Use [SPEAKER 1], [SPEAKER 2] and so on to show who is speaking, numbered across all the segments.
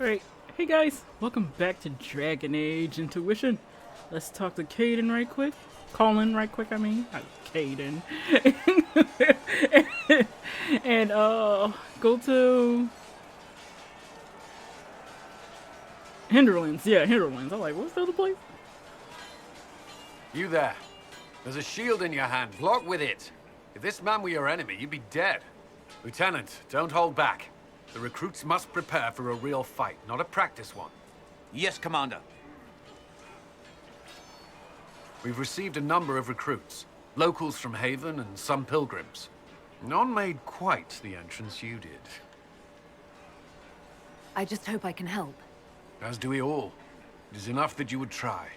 [SPEAKER 1] Alright, hey guys, welcome back to Dragon Age Intuition. Let's talk to Caden right quick. Colin right quick, I mean. Not Caden. and, go to... Hinterlands. Yeah, Hinterlands. I'm like, what's the other place?
[SPEAKER 2] You there. There's a shield in your hand. Block with it. If this man were your enemy, you'd be dead. Lieutenant, don't hold back. The recruits must prepare for a real fight, not a practice one.
[SPEAKER 3] Yes, Commander.
[SPEAKER 2] We've received a number of recruits. Locals from Haven and some pilgrims. None made quite the entrance you did.
[SPEAKER 4] I just hope I can help.
[SPEAKER 2] As do we all. It is enough that you would try.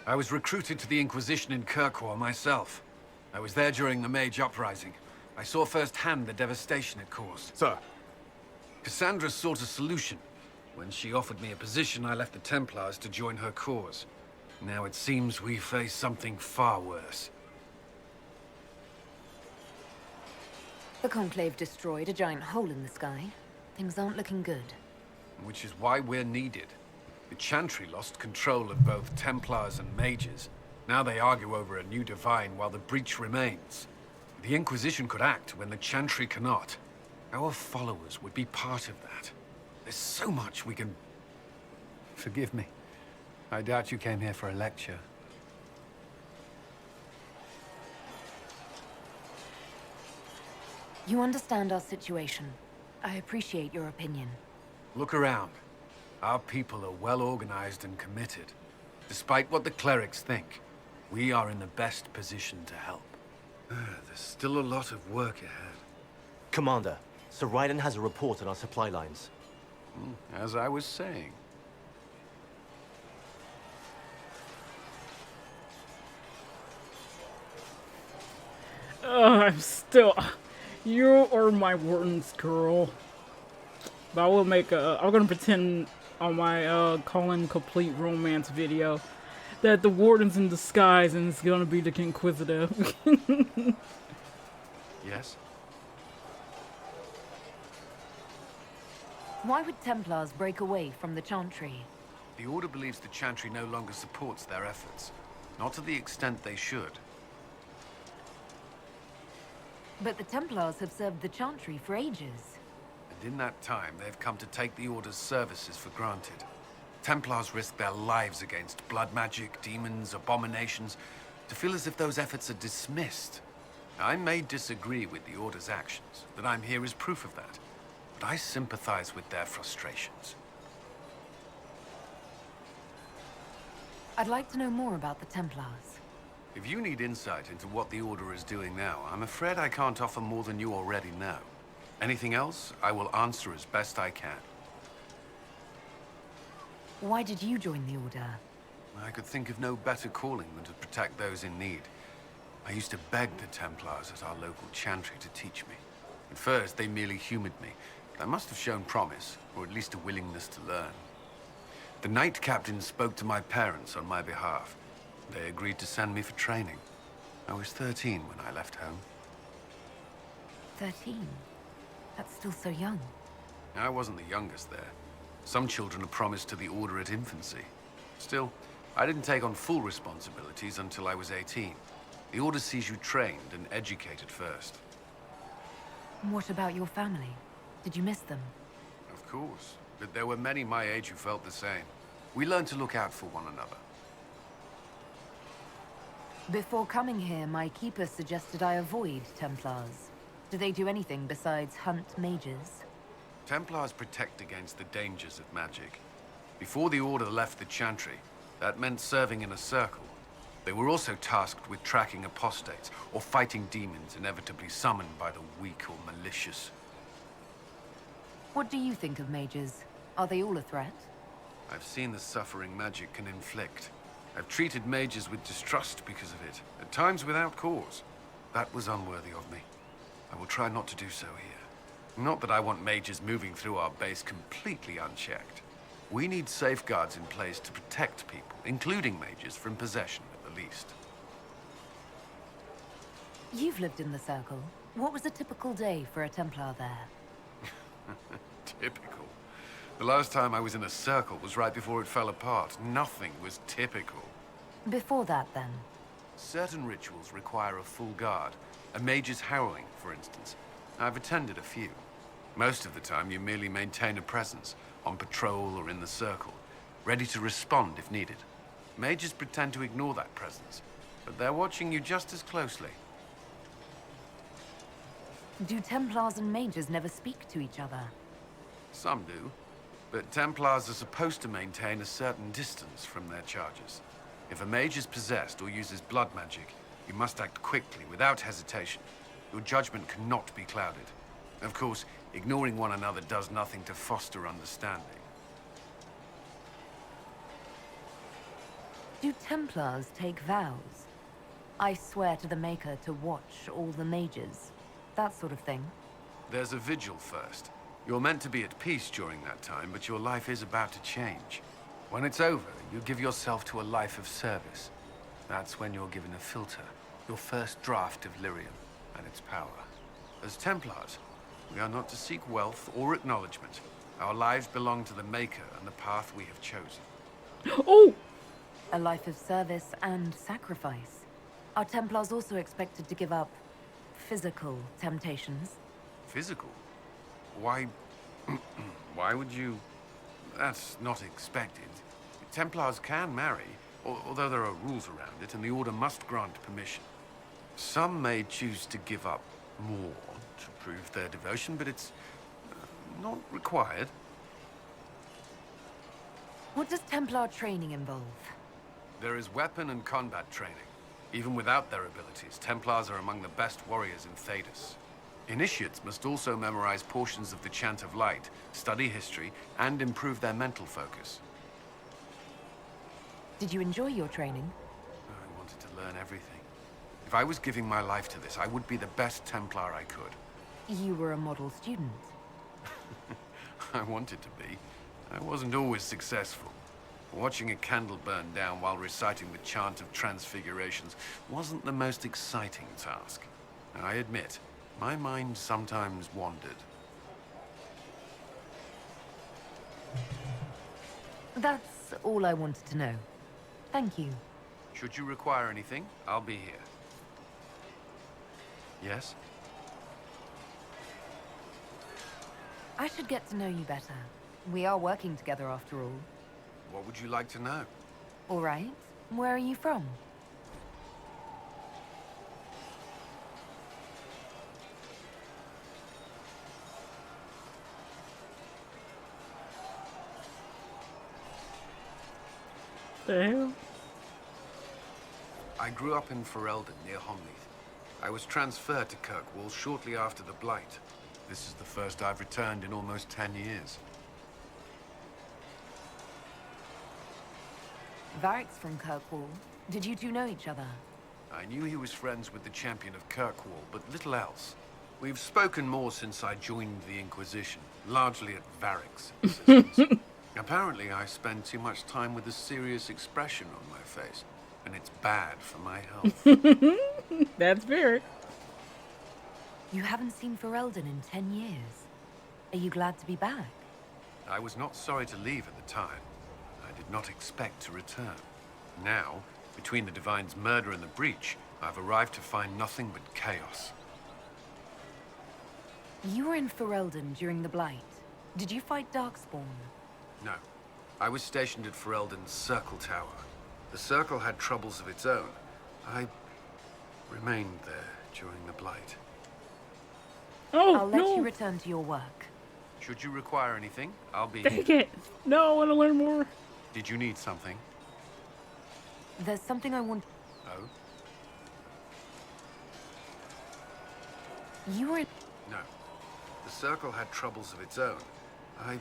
[SPEAKER 2] I was recruited to the Inquisition in Kirkwall myself. I was there during the Mage Uprising. I saw firsthand the devastation it caused.
[SPEAKER 5] Sir.
[SPEAKER 2] Cassandra sought a solution. When she offered me a position, I left the Templars to join her cause. Now it seems we face something far worse.
[SPEAKER 4] The Conclave destroyed a giant hole in the sky. Things aren't looking good.
[SPEAKER 2] Which is why we're needed. The Chantry lost control of both Templars and Mages. Now they argue over a new divine while the breach remains. The Inquisition could act when the Chantry cannot. Our followers would be part of that. There's so much we can... Forgive me. I doubt you came here for a lecture.
[SPEAKER 4] You understand our situation. I appreciate your opinion.
[SPEAKER 2] Look around. Our people are well organized and committed. Despite what the clerics think, we are in the best position to help. There's still a lot of work ahead.
[SPEAKER 5] Commander, Sir Raiden has a report on our supply lines.
[SPEAKER 2] As I was saying.
[SPEAKER 1] I'm still... You are my Warden's girl. But I will make a... I'm gonna pretend on my Colin Complete Romance video that the Warden's in disguise and it's gonna be the Inquisitor.
[SPEAKER 2] Yes?
[SPEAKER 4] Why would Templars break away from the Chantry?
[SPEAKER 2] The Order believes the Chantry no longer supports their efforts. Not to the extent they should.
[SPEAKER 4] But the Templars have served the Chantry for ages.
[SPEAKER 2] And in that time, they've come to take the Order's services for granted. Templars risk their lives against blood magic, demons, abominations, to feel as if those efforts are dismissed. I may disagree with the Order's actions, that I'm here is proof of that. But I sympathize with their frustrations.
[SPEAKER 4] I'd like to know more about the Templars.
[SPEAKER 2] If you need insight into what the Order is doing now, I'm afraid I can't offer more than you already know. Anything else, I will answer as best I can.
[SPEAKER 4] Why did you join the Order?
[SPEAKER 2] I could think of no better calling than to protect those in need. I used to beg the Templars at our local Chantry to teach me. At first, they merely humored me. I must have shown promise, or at least a willingness to learn. The Knight Captain spoke to my parents on my behalf. They agreed to send me for training. I was 13 when I left home.
[SPEAKER 4] 13? That's still so young.
[SPEAKER 2] I wasn't the youngest there. Some children are promised to the Order at infancy. Still, I didn't take on full responsibilities until I was 18. The Order sees you trained and educated first.
[SPEAKER 4] What about your family? Did you miss them?
[SPEAKER 2] Of course, but there were many my age who felt the same. We learned to look out for one another.
[SPEAKER 4] Before coming here, my keeper suggested I avoid Templars. Do they do anything besides hunt mages?
[SPEAKER 2] Templars protect against the dangers of magic. Before the Order left the Chantry, that meant serving in a circle. They were also tasked with tracking apostates, or fighting demons inevitably summoned by the weak or malicious.
[SPEAKER 4] What do you think of mages? Are they all a threat?
[SPEAKER 2] I've seen the suffering magic can inflict. I've treated mages with distrust because of it, at times without cause. That was unworthy of me. I will try not to do so here. Not that I want mages moving through our base completely unchecked. We need safeguards in place to protect people, including mages, from possession at the least.
[SPEAKER 4] You've lived in the Circle. What was a typical day for a Templar there?
[SPEAKER 2] Typical. The last time I was in a circle was right before it fell apart. Nothing was typical.
[SPEAKER 4] Before that, then?
[SPEAKER 2] Certain rituals require a full guard. A mage's harrowing, for instance. I've attended a few. Most of the time, you merely maintain a presence, on patrol or in the circle, ready to respond if needed. Mages pretend to ignore that presence, but they're watching you just as closely.
[SPEAKER 4] Do Templars and mages never speak to each other?
[SPEAKER 2] Some do, but Templars are supposed to maintain a certain distance from their charges. If a mage is possessed or uses blood magic, you must act quickly, without hesitation. Your judgment cannot be clouded. Of course, ignoring one another does nothing to foster understanding.
[SPEAKER 4] Do Templars take vows? I swear to the Maker to watch all the mages. That sort of thing.
[SPEAKER 2] There's a vigil first. You're meant to be at peace during that time, but your life is about to change. When it's over, you give yourself to a life of service. That's when you're given a filter, your first draft of lyrium and its power. As Templars, we are not to seek wealth or acknowledgement. Our lives belong to the Maker and the path we have chosen.
[SPEAKER 1] Oh!
[SPEAKER 4] A life of service and sacrifice. Are Templars also expected to give up physical temptations?
[SPEAKER 2] Physical? Why... why would you... That's not expected. Templars can marry, although there are rules around it, and the Order must grant permission. Some may choose to give up more to prove their devotion, but it's not required.
[SPEAKER 4] What does Templar training involve?
[SPEAKER 2] There is weapon and combat training. Even without their abilities, Templars are among the best warriors in Thedas. Initiates must also memorize portions of the Chant of Light, study history, and improve their mental focus.
[SPEAKER 4] Did you enjoy your training?
[SPEAKER 2] I wanted to learn everything. If I was giving my life to this, I would be the best Templar I could.
[SPEAKER 4] You were a model student.
[SPEAKER 2] I wanted to be. I wasn't always successful. Watching a candle burn down while reciting the Chant of Transfigurations wasn't the most exciting task. I admit, my mind sometimes wandered.
[SPEAKER 4] That's all I wanted to know. Thank you.
[SPEAKER 2] Should you require anything, I'll be here. Yes?
[SPEAKER 4] I should get to know you better. We are working together after all.
[SPEAKER 2] What would you like to know?
[SPEAKER 4] All right. Where are you from?
[SPEAKER 1] The hell?
[SPEAKER 2] I grew up in Ferelden, near Homleith. I was transferred to Kirkwall shortly after the Blight. This is the first I've returned in almost 10 years.
[SPEAKER 4] Varric's from Kirkwall. Did you two know each other?
[SPEAKER 2] I knew he was friends with the champion of Kirkwall, but little else. We've spoken more since I joined the Inquisition, largely at Varric's insistence. Apparently, I spend too much time with a serious expression on my face, and it's bad for my health.
[SPEAKER 1] That's fair.
[SPEAKER 4] You haven't seen Ferelden in 10 years. Are you glad to be back?
[SPEAKER 2] I was not sorry to leave at the time. I did not expect to return. Now, between the Divine's murder and the breach, I've arrived to find nothing but chaos.
[SPEAKER 4] You were in Ferelden during the Blight. Did you fight Darkspawn?
[SPEAKER 2] No. I was stationed at Ferelden's Circle Tower. The Circle had troubles of its own. I remained there during the Blight.
[SPEAKER 1] Oh,
[SPEAKER 4] I'll let
[SPEAKER 1] no.
[SPEAKER 4] you return to your work.
[SPEAKER 2] Should you require anything, I'll be
[SPEAKER 1] Dang
[SPEAKER 2] here.
[SPEAKER 1] it. No, I want to learn more.
[SPEAKER 2] Did you need something?
[SPEAKER 4] There's something I want...
[SPEAKER 2] Oh?
[SPEAKER 4] You were in...
[SPEAKER 2] No. The Circle had troubles of its own. I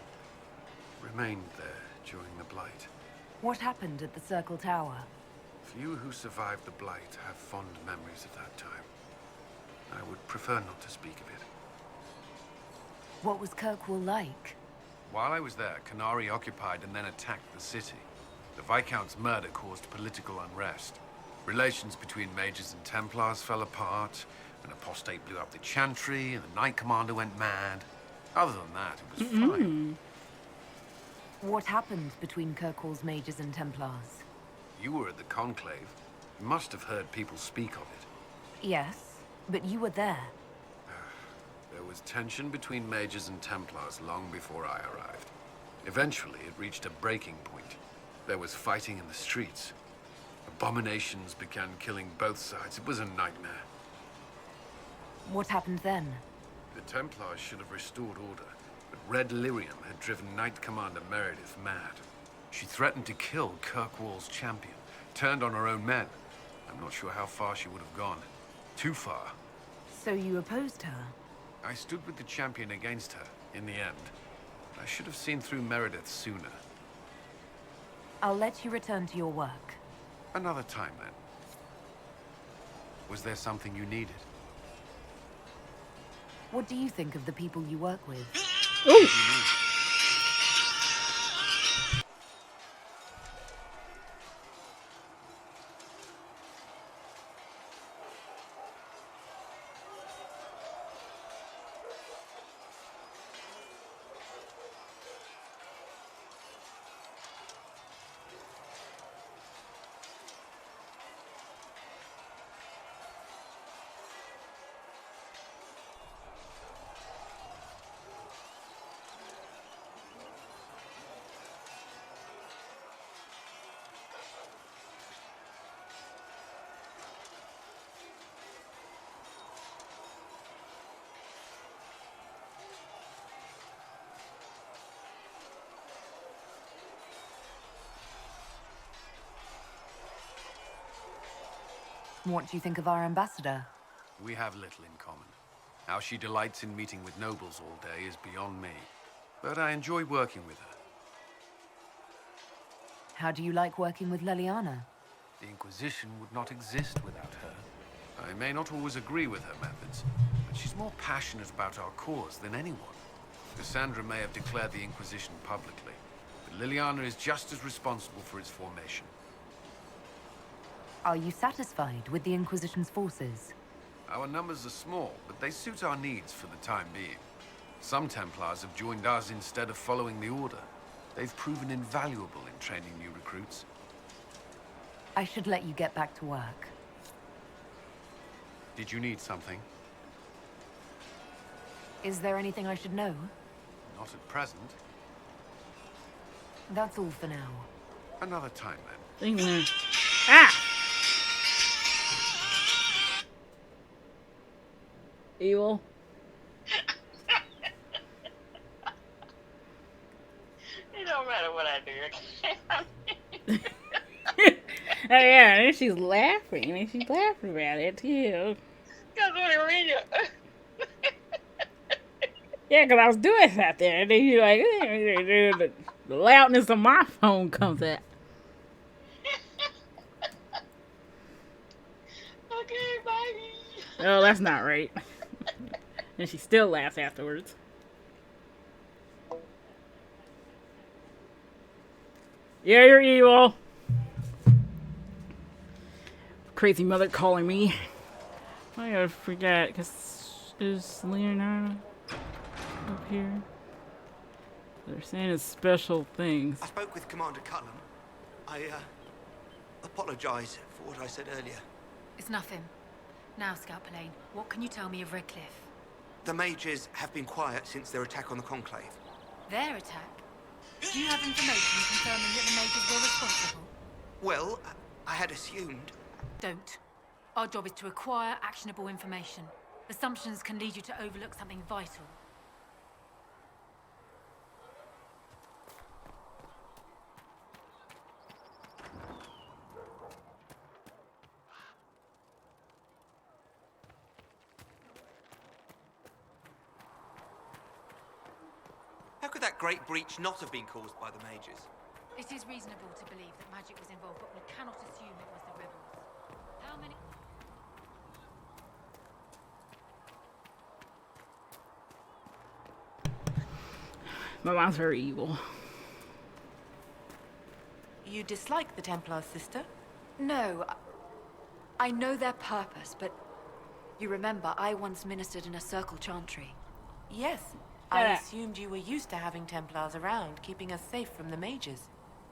[SPEAKER 2] remained there during the Blight.
[SPEAKER 4] What happened at the Circle Tower?
[SPEAKER 2] Few who survived the Blight have fond memories of that time. I would prefer not to speak of it.
[SPEAKER 4] What was Kirkwall like?
[SPEAKER 2] While I was there, Canary occupied and then attacked the city. The Viscount's murder caused political unrest. Relations between mages and Templars fell apart. An apostate blew up the Chantry, and the Knight Commander went mad. Other than that, it was fine.
[SPEAKER 4] What happened between Kirkwall's mages and Templars?
[SPEAKER 2] You were at the Conclave. You must have heard people speak of it.
[SPEAKER 4] Yes, but you were there.
[SPEAKER 2] There was tension between mages and Templars long before I arrived. Eventually, it reached a breaking point. There was fighting in the streets. Abominations began killing both sides. It was a nightmare.
[SPEAKER 4] What happened then?
[SPEAKER 2] The Templars should have restored order, but Red Lyrium had driven Knight Commander Meredith mad. She threatened to kill Kirkwall's champion, turned on her own men. I'm not sure how far she would have gone. Too far.
[SPEAKER 4] So you opposed her?
[SPEAKER 2] I stood with the champion against her, in the end. I should have seen through Meredith sooner.
[SPEAKER 4] I'll let you return to your work.
[SPEAKER 2] Another time, then. Was there something you needed?
[SPEAKER 4] What do you think of the people you work with?
[SPEAKER 1] Ooh.
[SPEAKER 4] What do you think of our ambassador?
[SPEAKER 2] We have little in common. How she delights in meeting with nobles all day is beyond me. But I enjoy working with her.
[SPEAKER 4] How do you like working with Leliana?
[SPEAKER 2] The Inquisition would not exist without her. I may not always agree with her methods, but she's more passionate about our cause than anyone. Cassandra may have declared the Inquisition publicly, but Leliana is just as responsible for its formation.
[SPEAKER 4] Are you satisfied with the Inquisition's forces?
[SPEAKER 2] Our numbers are small, but they suit our needs for the time being. Some Templars have joined us instead of following the Order. They've proven invaluable in training new recruits.
[SPEAKER 4] I should let you get back to work.
[SPEAKER 2] Did you need something?
[SPEAKER 4] Is there anything I should know?
[SPEAKER 2] Not at present.
[SPEAKER 4] That's all for now.
[SPEAKER 2] Another time, then.
[SPEAKER 1] England. Ah! Evil.
[SPEAKER 3] It don't matter what I do.
[SPEAKER 1] Oh yeah, and she's laughing, and she's laughing about it too.
[SPEAKER 3] Because when I read it,
[SPEAKER 1] Yeah, because I was doing that there, and then you're like, the loudness of my phone comes out.
[SPEAKER 3] okay, bye.
[SPEAKER 1] Oh, that's not right. And she still laughs afterwards. Yeah, you're evil. Crazy mother calling me. I gotta forget, because is Leonardo up here? They're saying it's special things.
[SPEAKER 6] I spoke with Commander Cullen. I apologize for what I said earlier.
[SPEAKER 7] It's nothing. Now, Scout Pallane, what can you tell me of Redcliffe?
[SPEAKER 6] The mages have been quiet since their attack on the Conclave.
[SPEAKER 7] Their attack? Do you have information confirming that the mages were responsible?
[SPEAKER 6] Well, I had assumed.
[SPEAKER 7] Don't. Our job is to acquire actionable information. Assumptions can lead you to overlook something vital.
[SPEAKER 6] How could that great breach not have been caused by the mages?
[SPEAKER 7] It is reasonable to believe that magic was involved, but we cannot assume it was the rebels. How many...
[SPEAKER 1] My mom's very evil.
[SPEAKER 8] You dislike the Templars, sister?
[SPEAKER 9] No. I know their purpose, but you remember I once ministered in a circle chantry.
[SPEAKER 8] Yes, I assumed you were used to having Templars around, keeping us safe from the mages.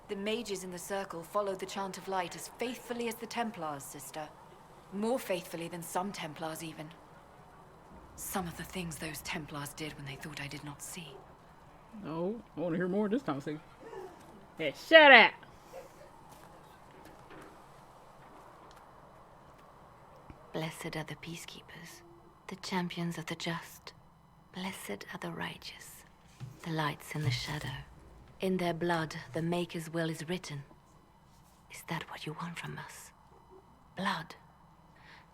[SPEAKER 9] The mages in the circle followed the Chant of Light as faithfully as the Templars, sister. More faithfully than some Templars, even. Some of the things those Templars did when they thought I did not see.
[SPEAKER 1] No, I want to hear more of this conversation. Hey, shut up!
[SPEAKER 4] Blessed are the peacekeepers, the champions of the just. Blessed are the righteous, the lights in the shadow. In their blood, the Maker's will is written. Is that what you want from us? Blood?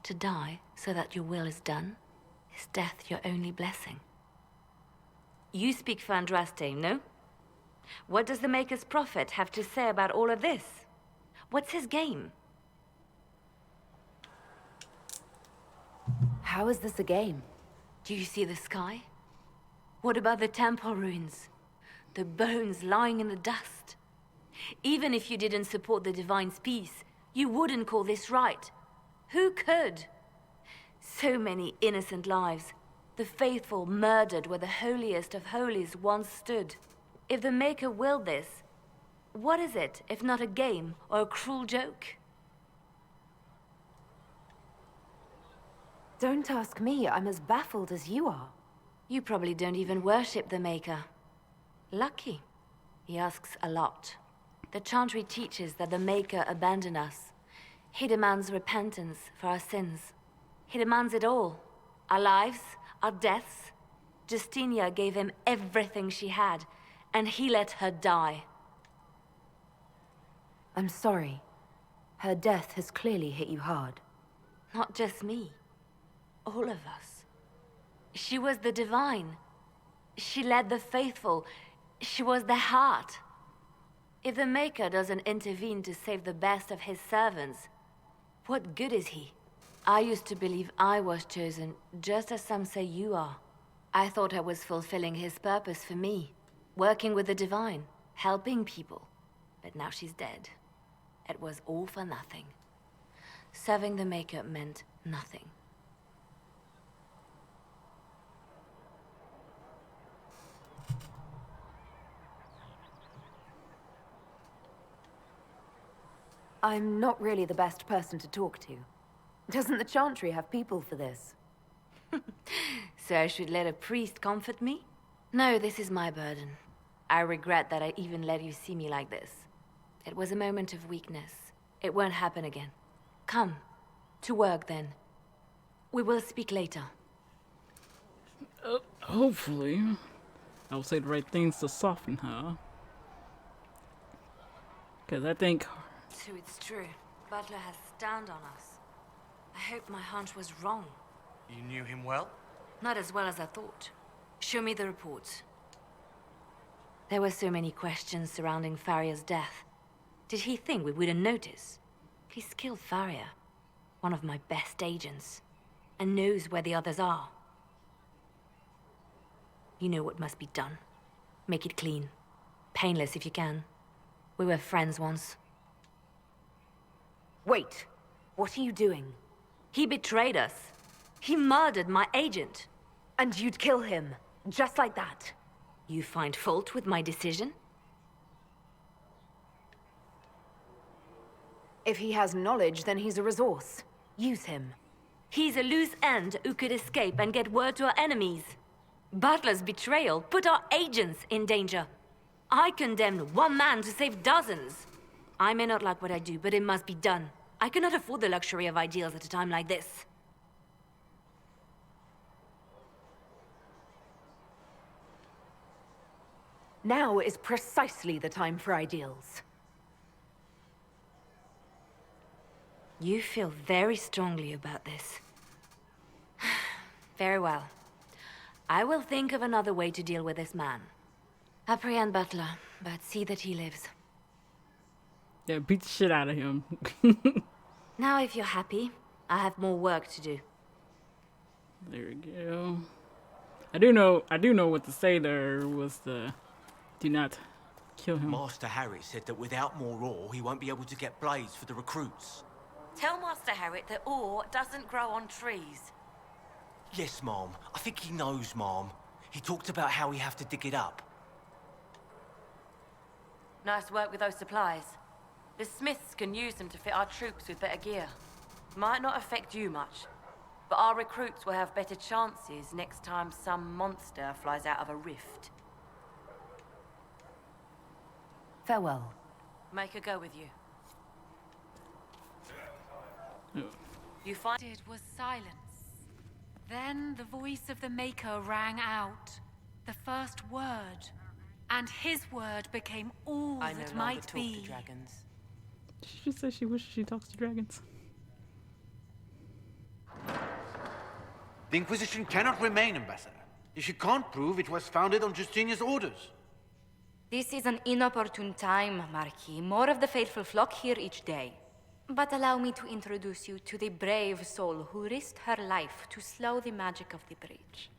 [SPEAKER 4] To die so that your will is done? Is death your only blessing?
[SPEAKER 10] You speak for Andraste, no? What does the Maker's prophet have to say about all of this? What's his game?
[SPEAKER 4] How is this a game?
[SPEAKER 10] Do you see the sky? What about the temple ruins? The bones lying in the dust? Even if you didn't support the Divine's peace, you wouldn't call this right. Who could? So many innocent lives. The faithful murdered where the holiest of holies once stood. If the Maker willed this, what is it if not a game or a cruel joke?
[SPEAKER 4] Don't ask me. I'm as baffled as you are.
[SPEAKER 10] You probably don't even worship the Maker. Lucky. He asks a lot. The Chantry teaches that the Maker abandoned us. He demands repentance for our sins. He demands it all. Our lives, our deaths. Justinia gave him everything she had, and he let her die.
[SPEAKER 4] I'm sorry. Her death has clearly hit you hard.
[SPEAKER 10] Not just me. All of us. She was the Divine. She led the faithful. She was their heart. If the Maker doesn't intervene to save the best of his servants, what good is he? I used to believe I was chosen, just as some say you are. I thought I was fulfilling his purpose for me, working with the Divine, helping people. But now she's dead. It was all for nothing. Serving the Maker meant nothing.
[SPEAKER 4] I'm not really the best person to talk to. Doesn't the Chantry have people for this?
[SPEAKER 10] So I should let a priest comfort me? No, this is my burden. I regret that I even let you see me like this. It was a moment of weakness. It won't happen again. Come, to work then. We will speak later.
[SPEAKER 1] Hopefully. I'll say the right things to soften her. Because I think...
[SPEAKER 10] So it's true. Butler has stand on us. I hope my hunch was wrong.
[SPEAKER 5] You knew him well?
[SPEAKER 10] Not as well as I thought. Show me the reports. There were so many questions surrounding Farria's death. Did he think we wouldn't notice? He's killed Farria, one of my best agents, and knows where the others are. You know what must be done. Make it clean. Painless if you can. We were friends once.
[SPEAKER 4] Wait! What are you doing?
[SPEAKER 10] He betrayed us. He murdered my agent.
[SPEAKER 4] And you'd kill him, just like that?
[SPEAKER 10] You find fault with my decision?
[SPEAKER 4] If he has knowledge, then he's a resource. Use him.
[SPEAKER 10] He's a loose end who could escape and get word to our enemies. Butler's betrayal put our agents in danger. I condemned one man to save dozens. I may not like what I do, but it must be done. I cannot afford the luxury of ideals at a time like this.
[SPEAKER 4] Now is precisely the time for ideals.
[SPEAKER 10] You feel very strongly about this. Very well. I will think of another way to deal with this man. Apprehend Butler, but see that he lives.
[SPEAKER 1] Yeah, beat the shit out of him.
[SPEAKER 10] Now, if you're happy, I have more work to do.
[SPEAKER 1] There we go. I do know what to say there was the... Do not kill him.
[SPEAKER 5] Master Harry said that without more ore, he won't be able to get blades for the recruits.
[SPEAKER 10] Tell Master Harry that ore doesn't grow on trees.
[SPEAKER 5] Yes, Mom. I think he knows, Mom. He talked about how we have to dig it up.
[SPEAKER 8] Nice work with those supplies. The smiths can use them to fit our troops with better gear. Might not affect you much, but our recruits will have better chances next time some monster flies out of a rift.
[SPEAKER 11] Farewell.
[SPEAKER 8] Make a go with you.
[SPEAKER 1] Yeah.
[SPEAKER 8] You find
[SPEAKER 7] It was silence. Then the voice of the Maker rang out, the first word, and his word became all
[SPEAKER 8] I no
[SPEAKER 7] that
[SPEAKER 8] longer
[SPEAKER 7] might
[SPEAKER 8] talk
[SPEAKER 7] be.
[SPEAKER 8] to dragons.
[SPEAKER 1] She just said she wishes she talks to dragons.
[SPEAKER 12] The Inquisition cannot remain, Ambassador, if you can't prove it was founded on Justinian's orders.
[SPEAKER 10] This is an inopportune time, Marquis. More of the faithful flock here each day. But allow me to introduce you to the brave soul who risked her life to slow the magic of the breach.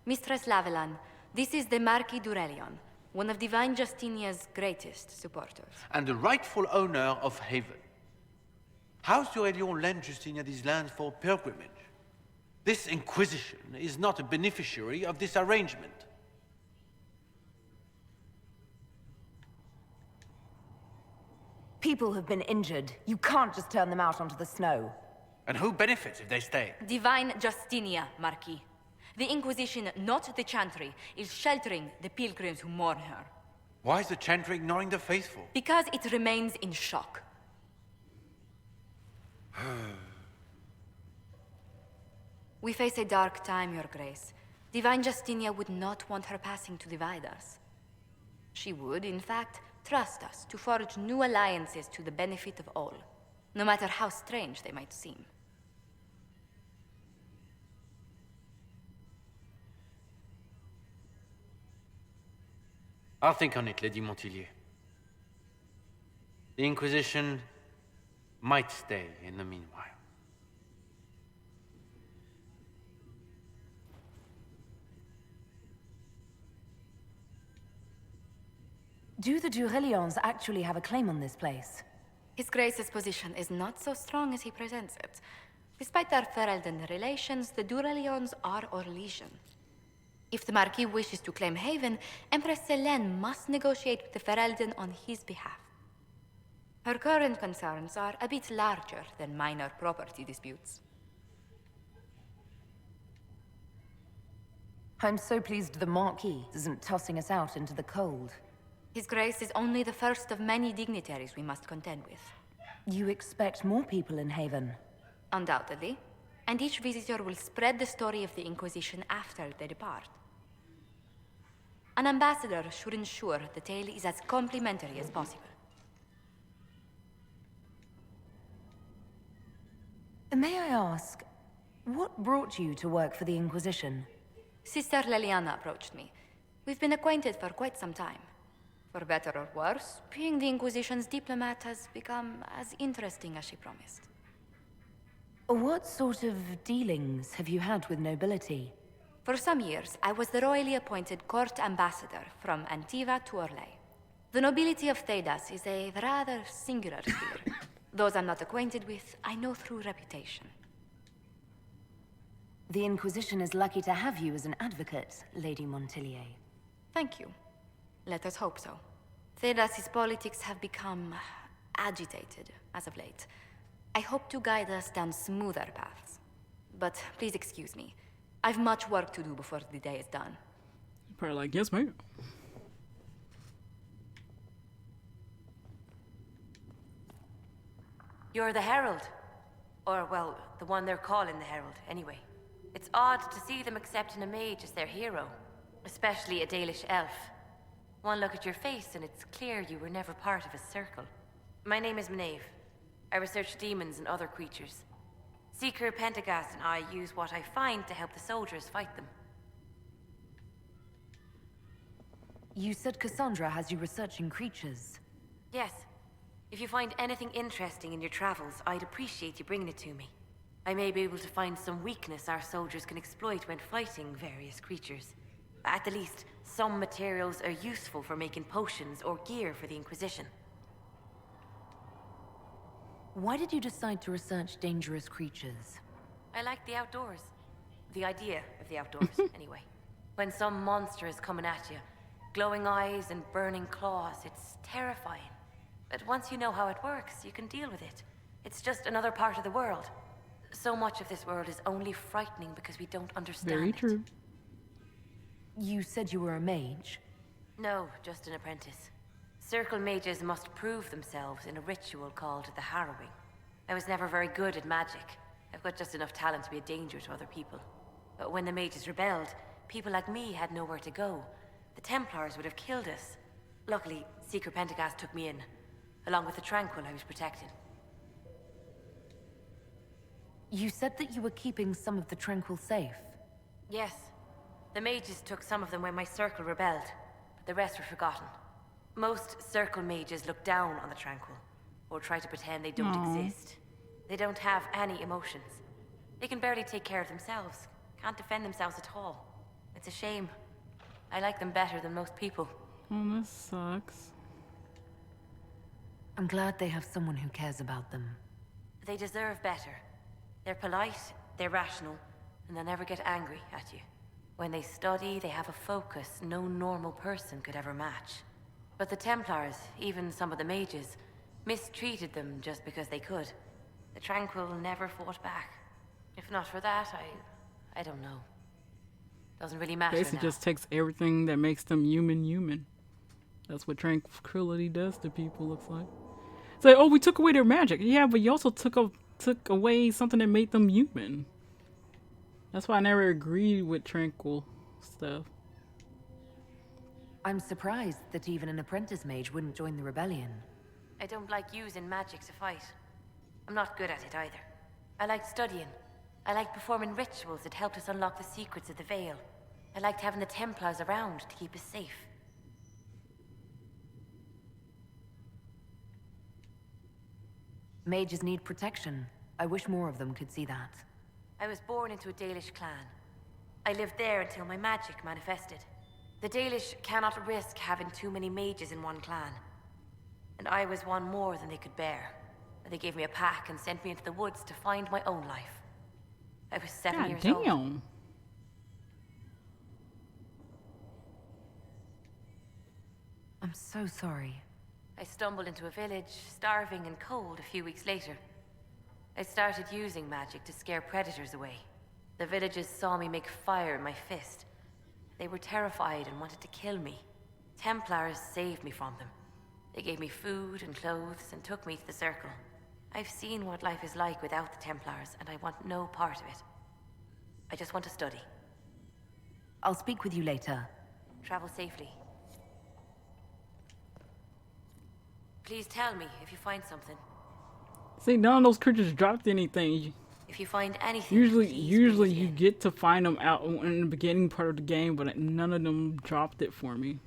[SPEAKER 10] Mistress Lavelan, this is the Marquis d'Aurelion, one of Divine Justinia's greatest supporters.
[SPEAKER 12] And the rightful owner of Haven. House d'Aurelion lent Justinia these lands for pilgrimage. This Inquisition is not a beneficiary of this arrangement.
[SPEAKER 11] People have been injured. You can't just turn them out onto the snow.
[SPEAKER 12] And who benefits if they stay?
[SPEAKER 10] Divine Justinia, Marquis. The Inquisition, not the Chantry, is sheltering the pilgrims who mourn her.
[SPEAKER 12] Why is the Chantry ignoring the faithful?
[SPEAKER 10] Because it remains in shock. We face a dark time, Your Grace. Divine Justinia would not want her passing to divide us. She would, in fact, trust us to forge new alliances to the benefit of all, no matter how strange they might seem.
[SPEAKER 12] I'll think on it, Lady Montillier. The Inquisition might stay in the meanwhile.
[SPEAKER 11] Do the Durelions actually have a claim on this place?
[SPEAKER 10] His Grace's position is not so strong as he presents it. Despite their Ferelden relations, the Durelions are our legion. If the Marquis wishes to claim Haven, Empress Selene must negotiate with the Ferelden on his behalf. Her current concerns are a bit larger than minor property disputes.
[SPEAKER 11] I'm so pleased the Marquis isn't tossing us out into the cold.
[SPEAKER 10] His Grace is only the first of many dignitaries we must contend with.
[SPEAKER 11] You expect more people in Haven?
[SPEAKER 10] Undoubtedly. And each visitor will spread the story of the Inquisition after they depart. An ambassador should ensure the tale is as complimentary as possible.
[SPEAKER 11] May I ask, what brought you to work for the Inquisition?
[SPEAKER 10] Sister Leliana approached me. We've been acquainted for quite some time. For better or worse, being the Inquisition's diplomat has become as interesting as she promised.
[SPEAKER 11] What sort of dealings have you had with nobility?
[SPEAKER 10] For some years, I was the royally appointed court ambassador from Antiva to Orlais. The nobility of Thedas is a rather singular sphere. Those I'm not acquainted with, I know through reputation.
[SPEAKER 11] The Inquisition is lucky to have you as an advocate, Lady Montillier.
[SPEAKER 10] Thank you. Let us hope so. Thedas's politics have become agitated as of late. I hope to guide us down smoother paths. But please excuse me. I've much work to do before the day is done.
[SPEAKER 1] Probably like, yes, ma'am.
[SPEAKER 8] You're the Herald. Or, well, the one they're calling the Herald, anyway. It's odd to see them accepting a mage as their hero. Especially a Dalish elf. One look at your face and it's clear you were never part of a circle. My name is Maeve. I research demons and other creatures. Seeker Pentaghast and I use what I find to help the soldiers fight them.
[SPEAKER 11] You said Cassandra has you researching creatures.
[SPEAKER 8] Yes. If you find anything interesting in your travels, I'd appreciate you bringing it to me. I may be able to find some weakness our soldiers can exploit when fighting various creatures. At the least, some materials are useful for making potions or gear for the Inquisition.
[SPEAKER 11] Why did you decide to research dangerous creatures?
[SPEAKER 8] I like the outdoors. The idea of the outdoors, anyway. When some monster is coming at you, glowing eyes and burning claws, it's terrifying. But once you know how it works, you can deal with it. It's just another part of the world. So much of this world is only frightening because we don't understand
[SPEAKER 1] Very
[SPEAKER 8] it.
[SPEAKER 1] true.
[SPEAKER 11] You said you were a mage?
[SPEAKER 8] No, just an apprentice. Circle mages must prove themselves in a ritual called the Harrowing. I was never very good at magic. I've got just enough talent to be a danger to other people. But when the mages rebelled, people like me had nowhere to go. The Templars would have killed us. Luckily, Seeker Pentaghast took me in, along with the Tranquil I was protecting.
[SPEAKER 11] You said that you were keeping some of the Tranquil safe?
[SPEAKER 8] Yes. The mages took some of them when my circle rebelled, but the rest were forgotten. Most circle mages look down on the Tranquil, or try to pretend they don't exist. They don't have any emotions. They can barely take care of themselves, can't defend themselves at all. It's a shame. I like them better than most people.
[SPEAKER 1] Oh, that sucks.
[SPEAKER 11] I'm glad they have someone who cares about them.
[SPEAKER 8] They deserve better. They're polite, they're rational, and they'll never get angry at you. When they study, they have a focus no normal person could ever match. But the Templars, even some of the mages, mistreated them just because they could. The Tranquil never fought back. If not for that, I don't know. Doesn't really matter
[SPEAKER 1] Basically
[SPEAKER 8] now.
[SPEAKER 1] just takes everything that makes them human. That's what tranquility does to people, looks like. It's like, oh, we took away their magic. Yeah, but you also took away something that made them human. That's why I never agreed with tranquil stuff.
[SPEAKER 11] I'm surprised that even an apprentice mage wouldn't join the rebellion.
[SPEAKER 8] I don't like using magic to fight. I'm not good at it either. I liked studying. I liked performing rituals that helped us unlock the secrets of the Veil. I liked having the Templars around to keep us safe.
[SPEAKER 11] Mages need protection. I wish more of them could see that.
[SPEAKER 8] I was born into a Dalish clan. I lived there until my magic manifested. The Dalish cannot risk having too many mages in one clan. And I was one more than they could bear. They gave me a pack and sent me into the woods to find my own life. I was 7 years old.
[SPEAKER 1] Damn.
[SPEAKER 11] I'm so sorry.
[SPEAKER 8] I stumbled into a village, starving and cold, a few weeks later. I started using magic to scare predators away. The villagers saw me make fire in my fist. They were terrified and wanted to kill me. Templars saved me from them. They gave me food and clothes and took me to the Circle. I've seen what life is like without the Templars, and I want no part of it. I just want to study.
[SPEAKER 11] I'll speak with you later.
[SPEAKER 8] Travel safely. Please tell me if you find something.
[SPEAKER 1] See, none of those creatures dropped anything.
[SPEAKER 8] If you find anything,
[SPEAKER 1] Usually
[SPEAKER 8] please
[SPEAKER 1] you get to find them out in the beginning part of the game, but none of them dropped it for me.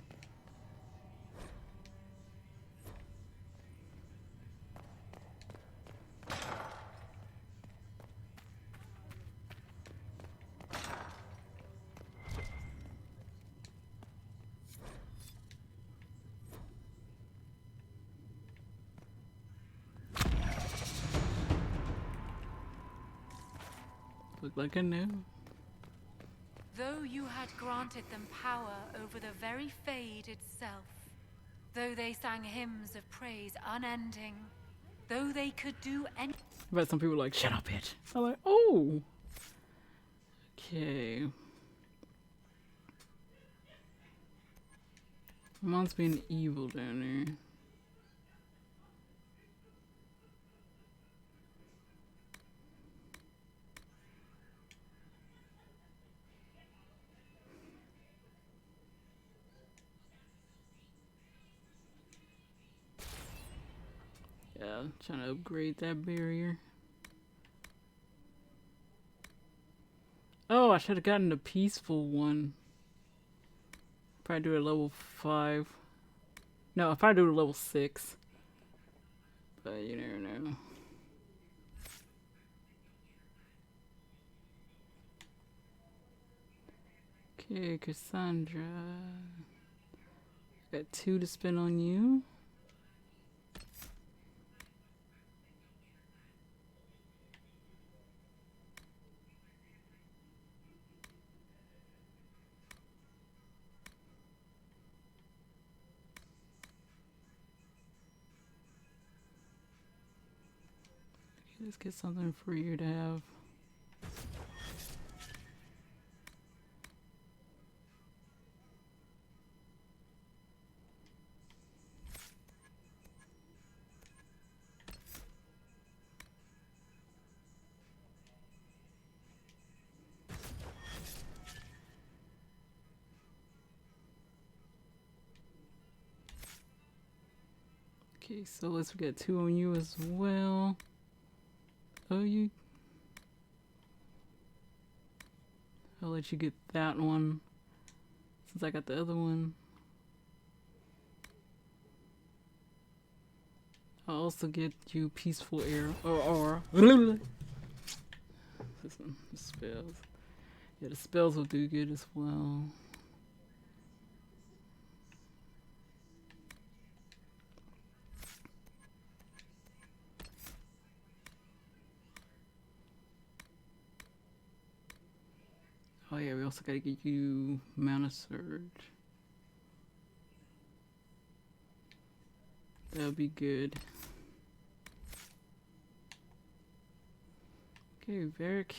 [SPEAKER 1] Look like I knew.
[SPEAKER 7] Though you had granted them power over the very Fade itself, though they sang hymns of praise unending, though they could do any—
[SPEAKER 1] But some people are like, shut up, bitch. I'm like, oh. Okay. Must be an evil down there. Yeah, trying to upgrade that barrier. Oh, I should have gotten the peaceful one. Probably do it at level 5. No, I'll probably do it at level 6. But you never know. Okay, Cassandra. Got 2 to spend on you. Let's get something for you to have. Okay, so let's get 2 on you as well. Oh, I'll let you get that one since I got the other one. I'll also get you peaceful air or the spells. Yeah, the spells will do good as well. Oh yeah, we also gotta get you Mana Surge. That'll be good. Okay, Varric.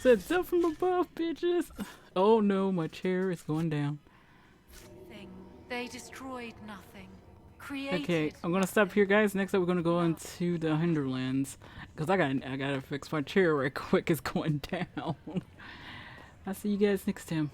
[SPEAKER 1] Said down from above, bitches. Oh no, my chair is going down.
[SPEAKER 7] They destroyed nothing. Created.
[SPEAKER 1] Okay, I'm gonna stop here, guys. Next up, we're gonna go into the Hinterlands because I gotta fix my chair right quick. It's going down. I'll see you guys next time.